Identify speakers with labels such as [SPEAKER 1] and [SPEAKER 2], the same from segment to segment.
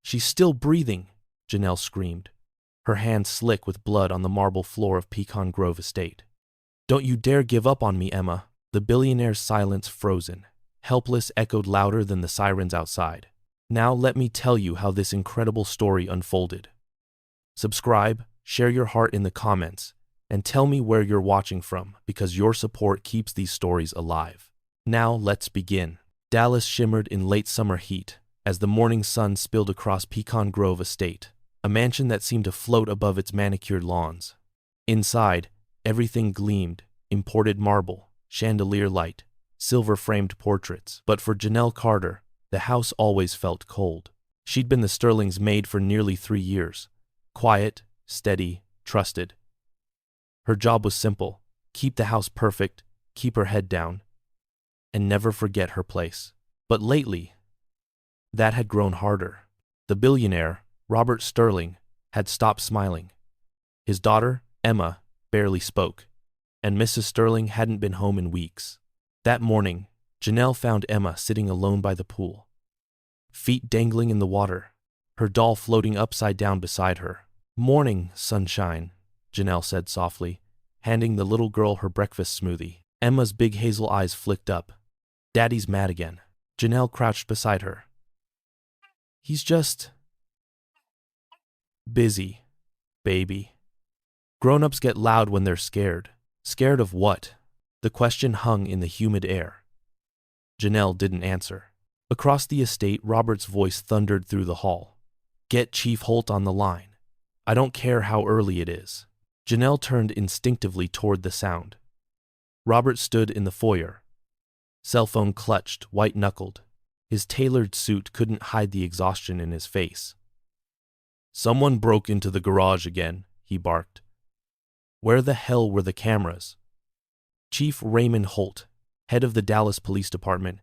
[SPEAKER 1] She's still breathing, Janelle screamed, her hands slick with blood on the marble floor of Pecan Grove Estate. Don't you dare give up on me, Emma. The billionaire's silence, frozen, helpless, echoed louder than the sirens outside. Now let me tell you how this incredible story unfolded. Subscribe, share your heart in the comments, and tell me where you're watching from, because your support keeps these stories alive. Now let's begin. Dallas shimmered in late summer heat as the morning sun spilled across Pecan Grove Estate, a mansion that seemed to float above its manicured lawns. Inside, everything gleamed: imported marble, chandelier light, silver-framed portraits. But for Janelle Carter, the house always felt cold. She'd been the Sterlings' maid for nearly 3 years. Quiet, steady, trusted. Her job was simple: keep the house perfect, keep her head down, and never forget her place. But lately, that had grown harder. The billionaire, Robert Sterling, had stopped smiling. His daughter, Emma, barely spoke, and Mrs. Sterling hadn't been home in weeks. That morning, Janelle found Emma sitting alone by the pool, feet dangling in the water, her doll floating upside down beside her. "Morning, sunshine," Janelle said softly, handing the little girl her breakfast smoothie. Emma's big hazel eyes flicked up. "Daddy's mad again." Janelle crouched beside her. "He's just busy, baby. Grown-ups get loud when they're scared." Scared of what? The question hung in the humid air. Janelle didn't answer. Across the estate, Robert's voice thundered through the hall. "Get Chief Holt on the line. I don't care how early it is." Janelle turned instinctively toward the sound. Robert stood in the foyer, cell phone clutched, white-knuckled. His tailored suit couldn't hide the exhaustion in his face. "Someone broke into the garage again," he barked. Where the hell were the cameras? Chief Raymond Holt, head of the Dallas Police Department,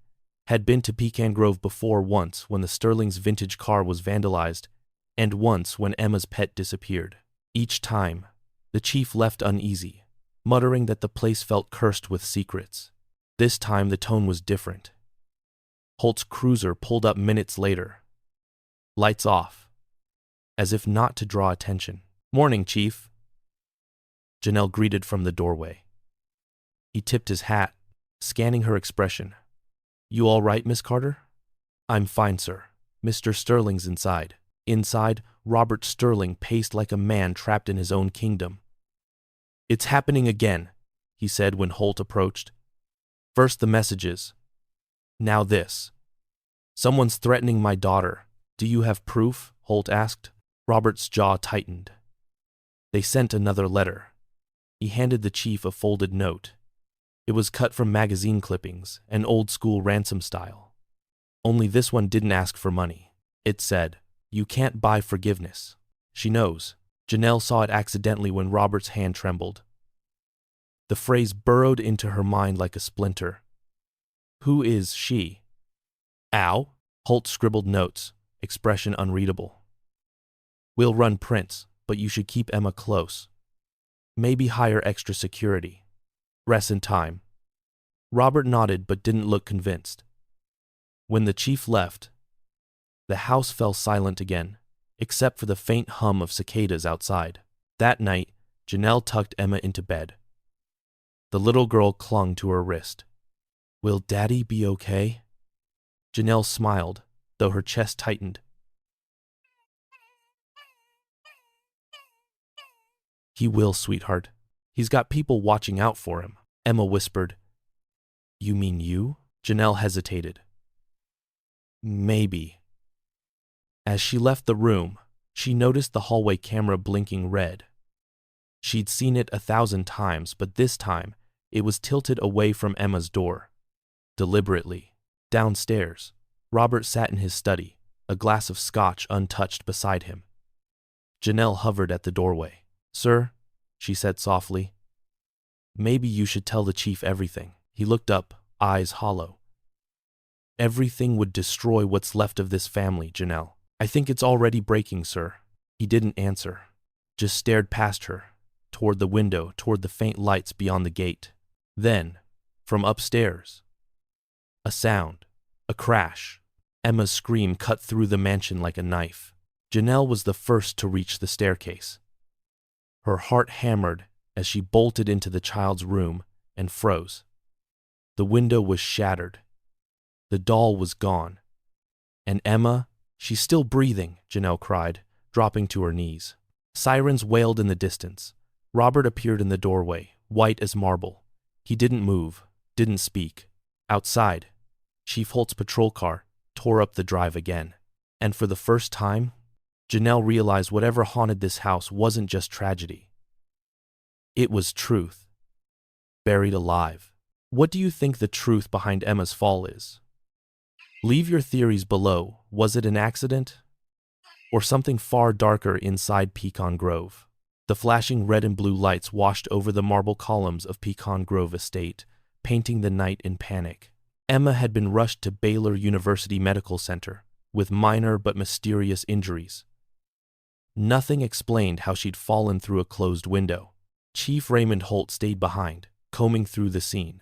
[SPEAKER 1] had been to Pecan Grove before, once when the Sterling's vintage car was vandalized, and once when Emma's pet disappeared. Each time, the chief left uneasy, muttering that the place felt cursed with secrets. This time the tone was different. Holt's cruiser pulled up minutes later. Lights off, as if not to draw attention. "Morning, Chief," Janelle greeted from the doorway. He tipped his hat, scanning her expression. "You all right, Miss Carter?" "I'm fine, sir. Mr. Sterling's inside." Inside, Robert Sterling paced like a man trapped in his own kingdom. "It's happening again," he said when Holt approached. "First the messages. Now this. Someone's threatening my daughter." "Do you have proof?" Holt asked. Robert's jaw tightened. "They sent another letter." He handed the chief a folded note. It was cut from magazine clippings, an old-school ransom style. Only this one didn't ask for money. It said, "You can't buy forgiveness." She knows. Janelle saw it accidentally when Robert's hand trembled. The phrase burrowed into her mind like a splinter. Who is she? "Ow?" Holt scribbled notes, expression unreadable. "We'll run prints, but you should keep Emma close. Maybe hire extra security. Rest in time." Robert nodded but didn't look convinced. When the chief left, the house fell silent again, except for the faint hum of cicadas outside. That night, Janelle tucked Emma into bed. The little girl clung to her wrist. "Will Daddy be okay?" Janelle smiled, though her chest tightened. "He will, sweetheart. He's got people watching out for him," Emma whispered. "You mean you?" Janelle hesitated. "Maybe." As she left the room, she noticed the hallway camera blinking red. She'd seen it 1,000 times, but this time, it was tilted away from Emma's door. Deliberately. Downstairs, Robert sat in his study, a glass of scotch untouched beside him. Janelle hovered at the doorway. "Sir," she said softly, "maybe you should tell the chief everything." He looked up, eyes hollow. "Everything would destroy what's left of this family, Janelle." "I think it's already breaking, sir." He didn't answer, just stared past her, toward the window, toward the faint lights beyond the gate. Then, from upstairs, a sound, a crash. Emma's scream cut through the mansion like a knife. Janelle was the first to reach the staircase. Her heart hammered as she bolted into the child's room and froze. The window was shattered. The doll was gone. And Emma, she's still breathing, Janelle cried, dropping to her knees. Sirens wailed in the distance. Robert appeared in the doorway, white as marble. He didn't move, didn't speak. Outside, Chief Holt's patrol car tore up the drive again. And for the first time, Janelle realized whatever haunted this house wasn't just tragedy. It was truth, buried alive. What do you think the truth behind Emma's fall is? Leave your theories below. Was it an accident? Or something far darker inside Pecan Grove? The flashing red and blue lights washed over the marble columns of Pecan Grove Estate, painting the night in panic. Emma had been rushed to Baylor University Medical Center with minor but mysterious injuries. Nothing explained how she'd fallen through a closed window. Chief Raymond Holt stayed behind, combing through the scene.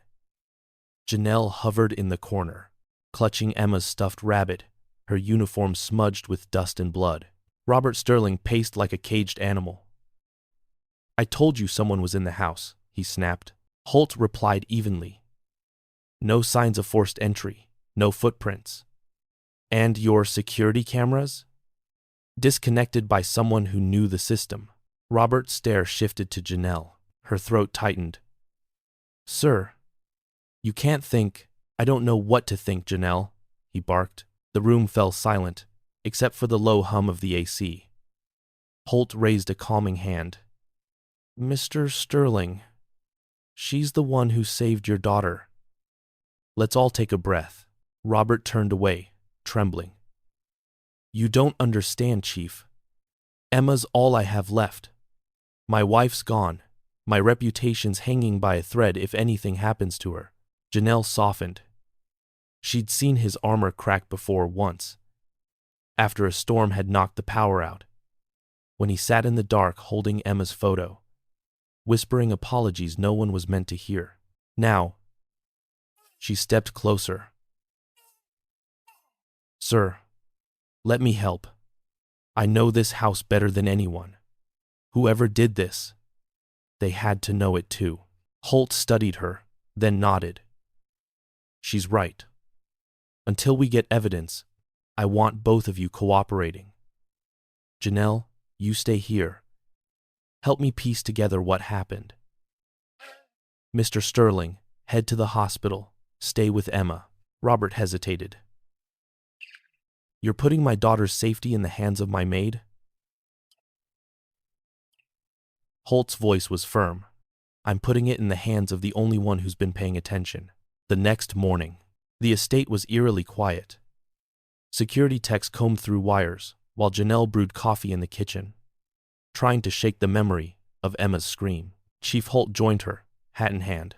[SPEAKER 1] Janelle hovered in the corner, clutching Emma's stuffed rabbit, her uniform smudged with dust and blood. Robert Sterling paced like a caged animal. "I told you someone was in the house," he snapped. Holt replied evenly. "No signs of forced entry, no footprints. And your security cameras? Disconnected by someone who knew the system." Robert's stare shifted to Janelle. Her throat tightened. "Sir, you can't think—" "I don't know what to think, Janelle," he barked. The room fell silent, except for the low hum of the AC. Holt raised a calming hand. "Mr. Sterling, she's the one who saved your daughter. Let's all take a breath." Robert turned away, trembling. "You don't understand, Chief. Emma's all I have left. My wife's gone. My reputation's hanging by a thread if anything happens to her." Janelle softened. She'd seen his armor crack before once, after a storm had knocked the power out, when he sat in the dark holding Emma's photo, whispering apologies no one was meant to hear. Now, she stepped closer. "Sir, let me help. I know this house better than anyone. Whoever did this, they had to know it too." Holt studied her, then nodded. "She's right. Until we get evidence, I want both of you cooperating. Janelle, you stay here. Help me piece together what happened. Mr. Sterling, head to the hospital. Stay with Emma." Robert hesitated. "You're putting my daughter's safety in the hands of my maid?" Holt's voice was firm. "I'm putting it in the hands of the only one who's been paying attention." The next morning, the estate was eerily quiet. Security techs combed through wires, while Janelle brewed coffee in the kitchen, trying to shake the memory of Emma's scream. Chief Holt joined her, hat in hand.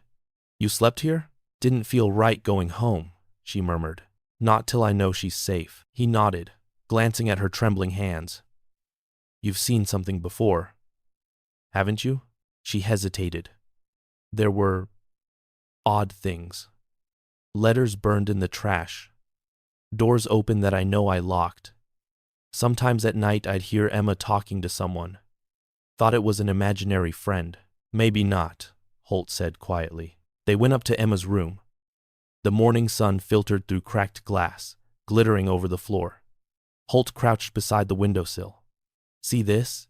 [SPEAKER 1] "You slept here? Didn't feel right going home," she murmured. "Not till I know she's safe." He nodded, glancing at her trembling hands. "You've seen something before, haven't you?" She hesitated. "There were odd things. Letters burned in the trash. Doors open that I know I locked. Sometimes at night I'd hear Emma talking to someone. Thought it was an imaginary friend." "Maybe not," Holt said quietly. They went up to Emma's room. The morning sun filtered through cracked glass, glittering over the floor. Holt crouched beside the windowsill. "See this?"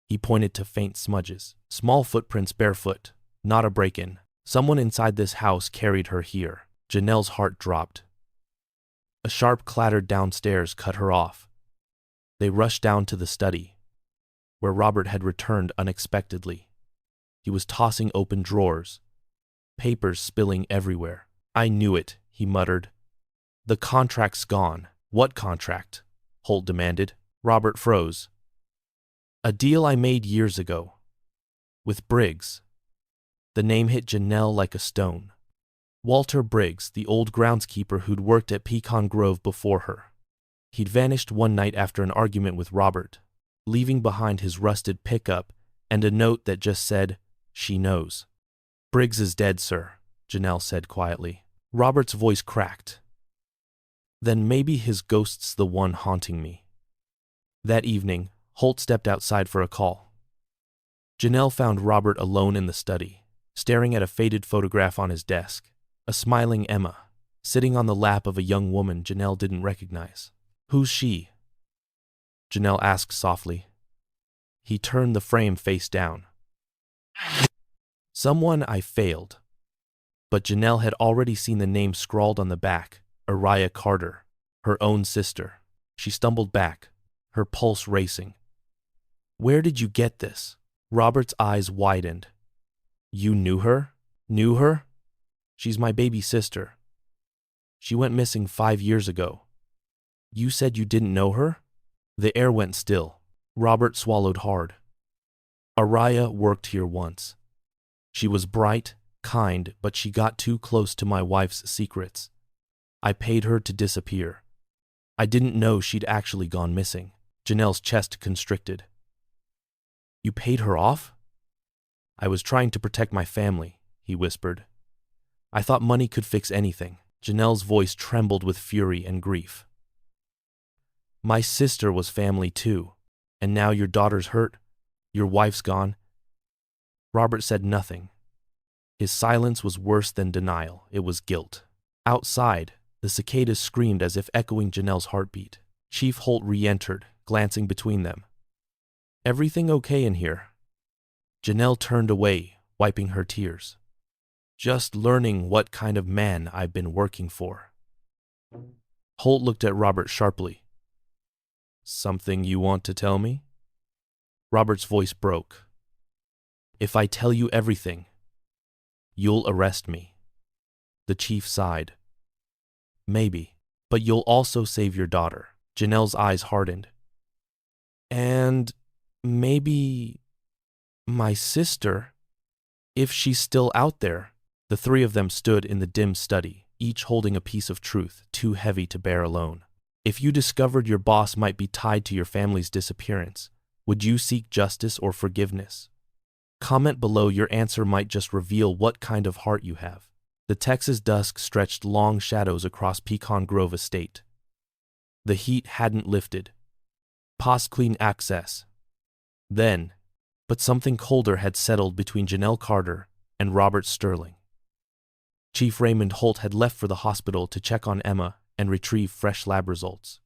[SPEAKER 1] He pointed to faint smudges. "Small footprints barefoot, not a break-in. Someone inside this house carried her here." Janelle's heart dropped. A sharp clatter downstairs cut her off. They rushed down to the study, where Robert had returned unexpectedly. He was tossing open drawers, papers spilling everywhere. "I knew it," he muttered. "The contract's gone." "What contract?" Holt demanded. Robert froze. "A deal I made years ago. With Briggs." The name hit Janelle like a stone. Walter Briggs, the old groundskeeper who'd worked at Pecan Grove before her. He'd vanished one night after an argument with Robert, leaving behind his rusted pickup and a note that just said, "She knows." "Briggs is dead, sir," Janelle said quietly. Robert's voice cracked. Then maybe his ghost's the one haunting me. That evening, Holt stepped outside for a call. Janelle found Robert alone in the study, staring at a faded photograph on his desk. A smiling Emma, sitting on the lap of a young woman Janelle didn't recognize. "Who's she?" Janelle asked softly. He turned the frame face down. "Someone I failed." But Janelle had already seen the name scrawled on the back, Araya Carter, her own sister. She stumbled back, her pulse racing. "Where did you get this?" Robert's eyes widened. "You knew her? Knew her? She's my baby sister. She went missing 5 years ago. You said you didn't know her?" The air went still. Robert swallowed hard. "Araya worked here once. She was bright, kind, but she got too close to my wife's secrets. I paid her to disappear. I didn't know she'd actually gone missing." Janelle's chest constricted. "You paid her off?" "I was trying to protect my family," he whispered. "I thought money could fix anything." Janelle's voice trembled with fury and grief. "My sister was family too, and now your daughter's hurt, your wife's gone." Robert said nothing. His silence was worse than denial, it was guilt. Outside, the cicadas screamed as if echoing Janelle's heartbeat. Chief Holt re-entered, glancing between them. "Everything okay in here?" Janelle turned away, wiping her tears. "Just learning what kind of man I've been working for." Holt looked at Robert sharply. "Something you want to tell me?" Robert's voice broke. "If I tell you everything, you'll arrest me." The chief sighed. "Maybe, but you'll also save your daughter." Janelle's eyes hardened. "And maybe my sister, if she's still out there." The three of them stood in the dim study, each holding a piece of truth too heavy to bear alone. "If you discovered your boss might be tied to your family's disappearance, would you seek justice or forgiveness? Comment below, your answer might just reveal what kind of heart you have." The Texas dusk stretched long shadows across Pecan Grove Estate. The heat hadn't lifted. Past clean access. Then, but something colder had settled between Janelle Carter and Robert Sterling. Chief Raymond Holt had left for the hospital to check on Emma and retrieve fresh lab results.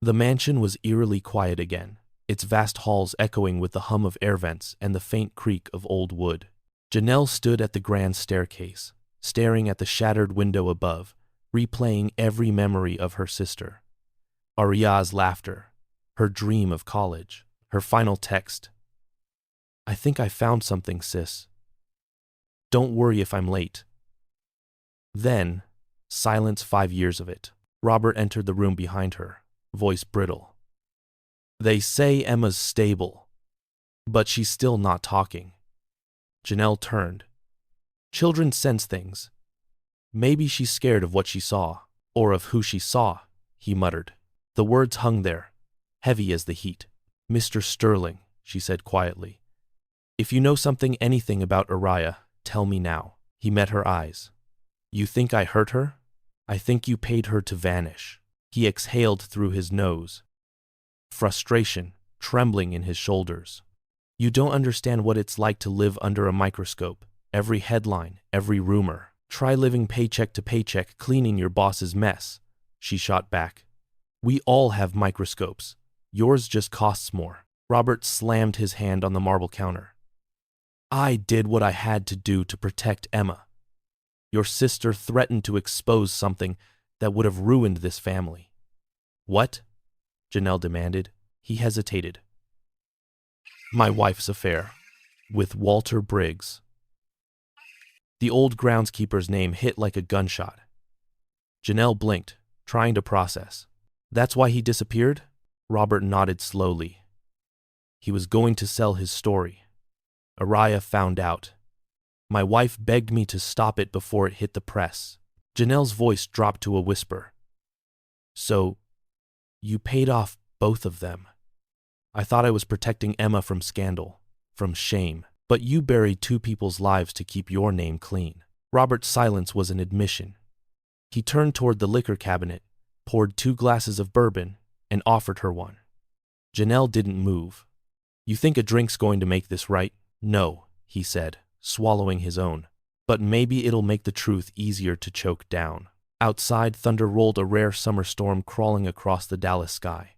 [SPEAKER 1] The mansion was eerily quiet again, its vast halls echoing with the hum of air vents and the faint creak of old wood. Janelle stood at the grand staircase, staring at the shattered window above, replaying every memory of her sister. Aria's laughter, her dream of college, her final text. "I think I found something, sis. Don't worry if I'm late." Then, silence, 5 years of it. Robert entered the room behind her, voice brittle. "They say Emma's stable, but she's still not talking." Janelle turned. "Children sense things. Maybe she's scared of what she saw, or of who she saw," he muttered. The words hung there, heavy as the heat. "Mr. Sterling," she said quietly, "if you know anything about Araya, tell me now." He met her eyes. "You think I hurt her? I think you paid her to vanish." He exhaled through his nose, frustration trembling in his shoulders. "You don't understand what it's like to live under a microscope. Every headline, every rumor. Try living paycheck to paycheck, cleaning your boss's mess," she shot back. "We all have microscopes. Yours just costs more." Robert slammed his hand on the marble counter. "I did what I had to do to protect Emma. Your sister threatened to expose something that would have ruined this family." "What?" Janelle demanded. He hesitated. "My wife's affair with Walter Briggs." The old groundskeeper's name hit like a gunshot. Janelle blinked, trying to process. "That's why he disappeared?" Robert nodded slowly. "He was going to sell his story. Araya found out. My wife begged me to stop it before it hit the press." Janelle's voice dropped to a whisper. "So, you paid off both of them. I thought I was protecting Emma from scandal, from shame, but you buried 2 people's lives to keep your name clean." Robert's silence was an admission. He turned toward the liquor cabinet, poured 2 glasses of bourbon, and offered her one. Janelle didn't move. "You think a drink's going to make this right?" "No," he said, swallowing his own. "But maybe it'll make the truth easier to choke down." Outside, thunder rolled, a rare summer storm crawling across the Dallas sky.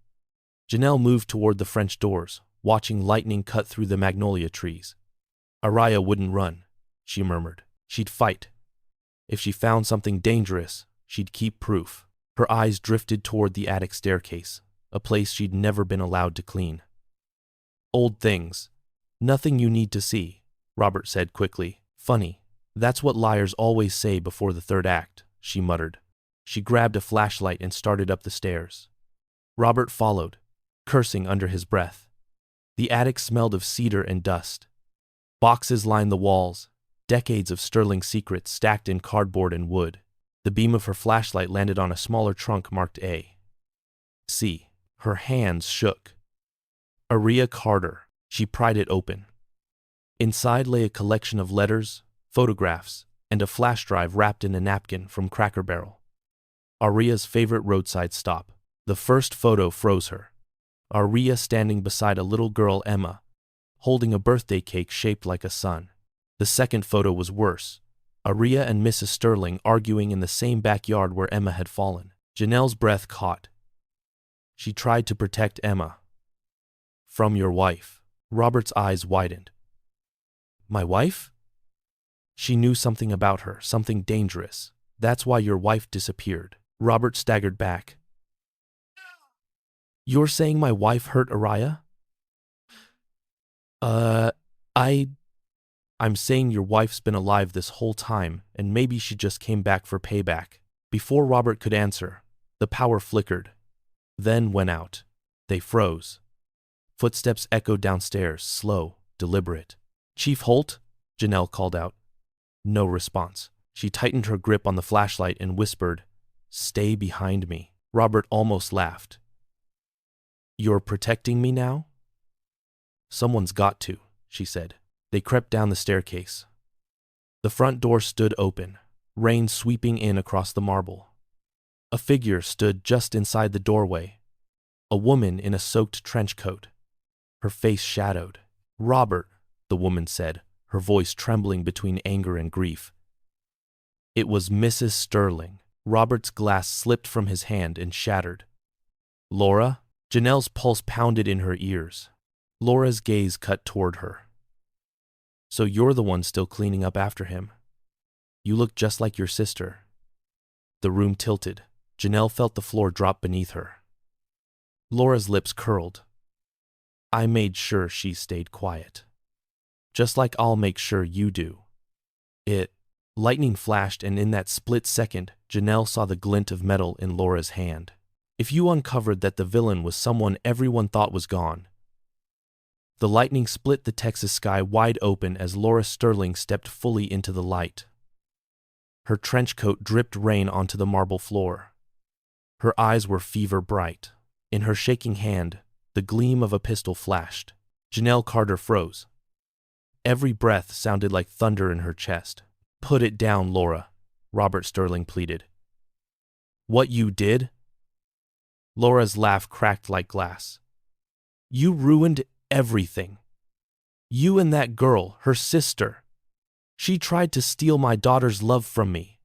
[SPEAKER 1] Janelle moved toward the French doors, watching lightning cut through the magnolia trees. "Araya wouldn't run," she murmured. "She'd fight. If she found something dangerous, she'd keep proof." Her eyes drifted toward the attic staircase, a place she'd never been allowed to clean. "Old things. Nothing you need to see," Robert said quickly. "Funny. That's what liars always say before the third act," she muttered. She grabbed a flashlight and started up the stairs. Robert followed, cursing under his breath. The attic smelled of cedar and dust. Boxes lined the walls, decades of sterling secrets stacked in cardboard and wood. The beam of her flashlight landed on a smaller trunk marked A. C. Her hands shook. Aria Carter. She pried it open. Inside lay a collection of letters, photographs, and a flash drive wrapped in a napkin from Cracker Barrel. Aria's favorite roadside stop. The first photo froze her. Aria standing beside a little girl, Emma, holding a birthday cake shaped like a sun. The second photo was worse. Aria and Mrs. Sterling arguing in the same backyard where Emma had fallen. Janelle's breath caught. She tried to protect Emma. "From your wife." Robert's eyes widened. "My wife?" "She knew something about her, something dangerous. That's why your wife disappeared." Robert staggered back. "You're saying my wife hurt Araya?" I'm saying your wife's been alive this whole time, and maybe she just came back for payback." Before Robert could answer, the power flickered, then went out. They froze. Footsteps echoed downstairs, slow, deliberate. "Chief Holt?" Janelle called out. No response. She tightened her grip on the flashlight and whispered, "Stay behind me." Robert almost laughed. "You're protecting me now?" "Someone's got to," she said. They crept down the staircase. The front door stood open, rain sweeping in across the marble. A figure stood just inside the doorway, a woman in a soaked trench coat, her face shadowed. "Robert," the woman said, her voice trembling between anger and grief. It was Mrs. Sterling. Robert's glass slipped from his hand and shattered. "Laura?" Janelle's pulse pounded in her ears. Laura's gaze cut toward her. "So you're the one still cleaning up after him. You look just like your sister." The room tilted. Janelle felt the floor drop beneath her. Laura's lips curled. "I made sure she stayed quiet. Just like I'll make sure you do." Lightning flashed, and in that split second, Janelle saw the glint of metal in Laura's hand. "If you uncovered that the villain was someone everyone thought was gone." The lightning split the Texas sky wide open as Laura Sterling stepped fully into the light. Her trench coat dripped rain onto the marble floor. Her eyes were fever bright. In her shaking hand, the gleam of a pistol flashed. Janelle Carter froze. Every breath sounded like thunder in her chest. "Put it down, Laura," Robert Sterling pleaded. "What you did?" Laura's laugh cracked like glass. "You ruined everything. You and that girl, her sister. She tried to steal my daughter's love from me.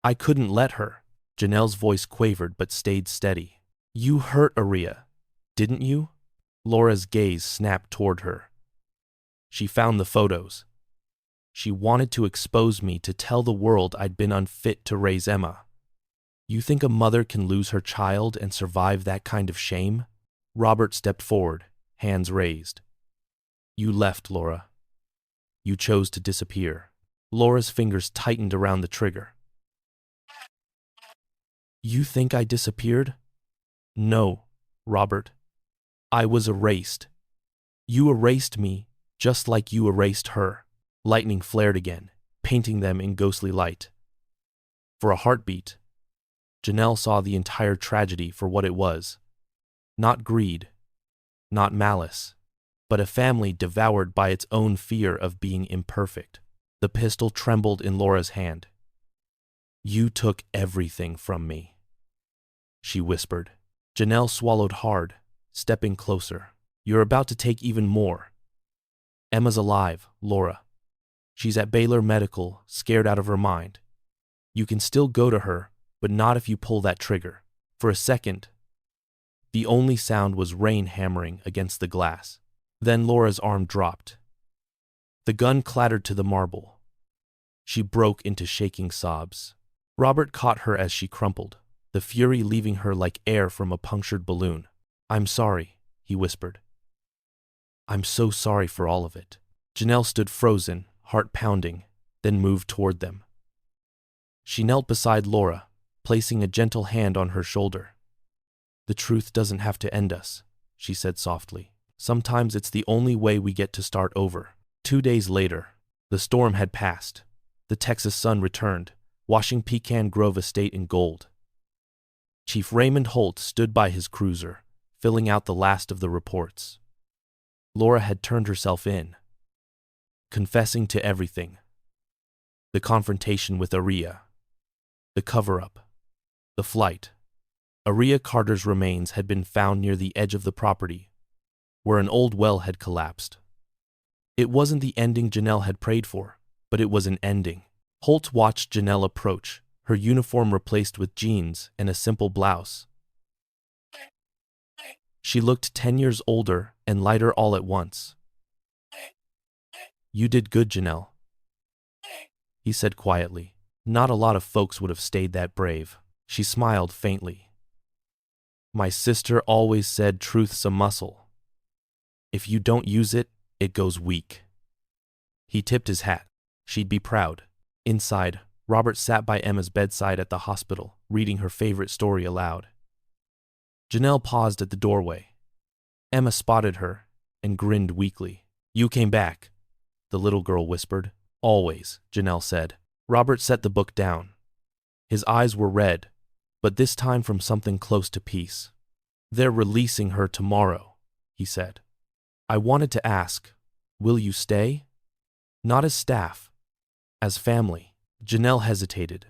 [SPEAKER 1] I couldn't let her." Janelle's voice quavered but stayed steady. "You hurt Aria, didn't you?" Laura's gaze snapped toward her. "She found the photos. She wanted to expose me, to tell the world I'd been unfit to raise Emma. You think a mother can lose her child and survive that kind of shame?" Robert stepped forward, hands raised. "You left, Laura. You chose to disappear." Laura's fingers tightened around the trigger. "You think I disappeared?" "No, Robert. I was erased. You erased me just like you erased her." Lightning flared again, painting them in ghostly light. For a heartbeat, Janelle saw the entire tragedy for what it was. Not greed, not malice, but a family devoured by its own fear of being imperfect. The pistol trembled in Laura's hand. "You took everything from me." she whispered. Janelle swallowed hard, stepping closer. You're about to take even more. Emma's alive, Laura. She's at Baylor Medical, scared out of her mind. You can still go to her, but not if you pull that trigger. For a second, the only sound was rain hammering against the glass. Then Laura's arm dropped. The gun clattered to the marble. She broke into shaking sobs. Robert caught her as she crumpled, the fury leaving her like air from a punctured balloon. I'm sorry, he whispered. I'm so sorry for all of it. Janelle stood frozen, heart pounding, then moved toward them. She knelt beside Laura, placing a gentle hand on her shoulder. The truth doesn't have to end us, she said softly. Sometimes it's the only way we get to start over. 2 days later, the storm had passed. The Texas sun returned, washing Pecan Grove Estate in gold. Chief Raymond Holt stood by his cruiser, filling out the last of the reports. Laura had turned herself in, confessing to everything. The confrontation with Aria, the cover-up, the flight. Aria Carter's remains had been found near the edge of the property, where an old well had collapsed. It wasn't the ending Janelle had prayed for, but it was an ending. Holt watched Janelle approach, her uniform replaced with jeans and a simple blouse. She looked 10 years older and lighter all at once. You did good, Janelle, he said quietly. Not a lot of folks would have stayed that brave. She smiled faintly. My sister always said truth's a muscle. If you don't use it, it goes weak. He tipped his hat. She'd be proud. Inside, Robert sat by Emma's bedside at the hospital, reading her favorite story aloud. Janelle paused at the doorway. Emma spotted her and grinned weakly. You came back, the little girl whispered. Always, Janelle said. Robert set the book down. His eyes were red, but this time from something close to peace. They're releasing her tomorrow, he said. I wanted to ask, will you stay? Not as staff, as family. Janelle hesitated.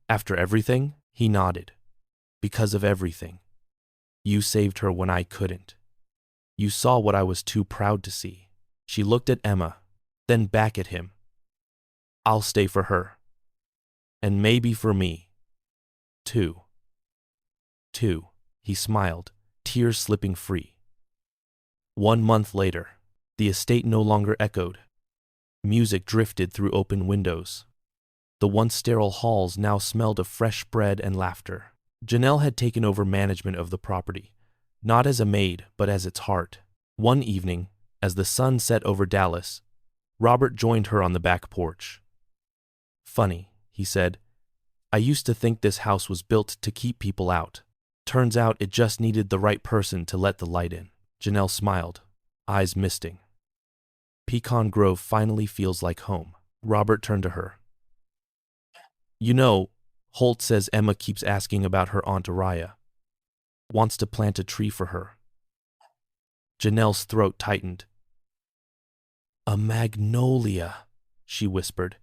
[SPEAKER 1] After everything, he nodded. Because of everything. You saved her when I couldn't. You saw what I was too proud to see. She looked at Emma, then back at him. I'll stay for her. And maybe for me. Too. He smiled, tears slipping free. 1 month later, the estate no longer echoed. Music drifted through open windows. The once sterile halls now smelled of fresh bread and laughter. Janelle had taken over management of the property, not as a maid, but as its heart. One evening, as the sun set over Dallas, Robert joined her on the back porch. Funny, he said. I used to think this house was built to keep people out. Turns out it just needed the right person to let the light in. Janelle smiled, eyes misting. Pecan Grove finally feels like home. Robert turned to her. You know, Holt says Emma keeps asking about her Aunt Araya. Wants to plant a tree for her. Janelle's throat tightened. A magnolia, she whispered.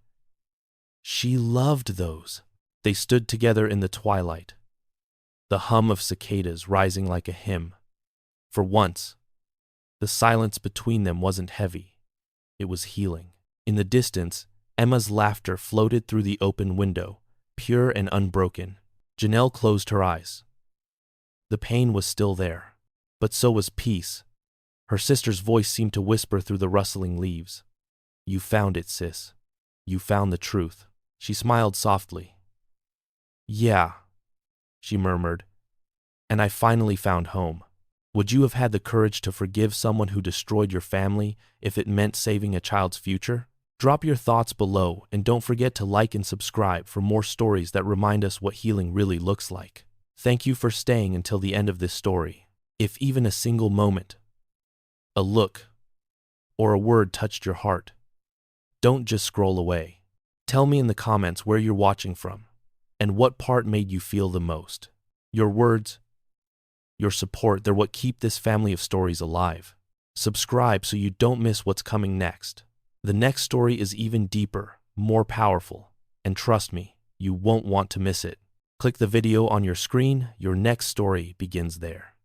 [SPEAKER 1] She loved those. They stood together in the twilight, the hum of cicadas rising like a hymn. For once, the silence between them wasn't heavy. It was healing. In the distance, Emma's laughter floated through the open window, pure and unbroken. Janelle closed her eyes. The pain was still there, but so was peace. Her sister's voice seemed to whisper through the rustling leaves. You found it, sis. You found the truth. She smiled softly. Yeah, she murmured. And I finally found home. Would you have had the courage to forgive someone who destroyed your family if it meant saving a child's future? Drop your thoughts below and don't forget to like and subscribe for more stories that remind us what healing really looks like. Thank you for staying until the end of this story. If even a single moment, a look, or a word touched your heart, don't just scroll away. Tell me in the comments where you're watching from and what part made you feel the most. Your words, your support, they're what keep this family of stories alive. Subscribe so you don't miss what's coming next. The next story is even deeper, more powerful, and trust me, you won't want to miss it. Click the video on your screen. Your next story begins there.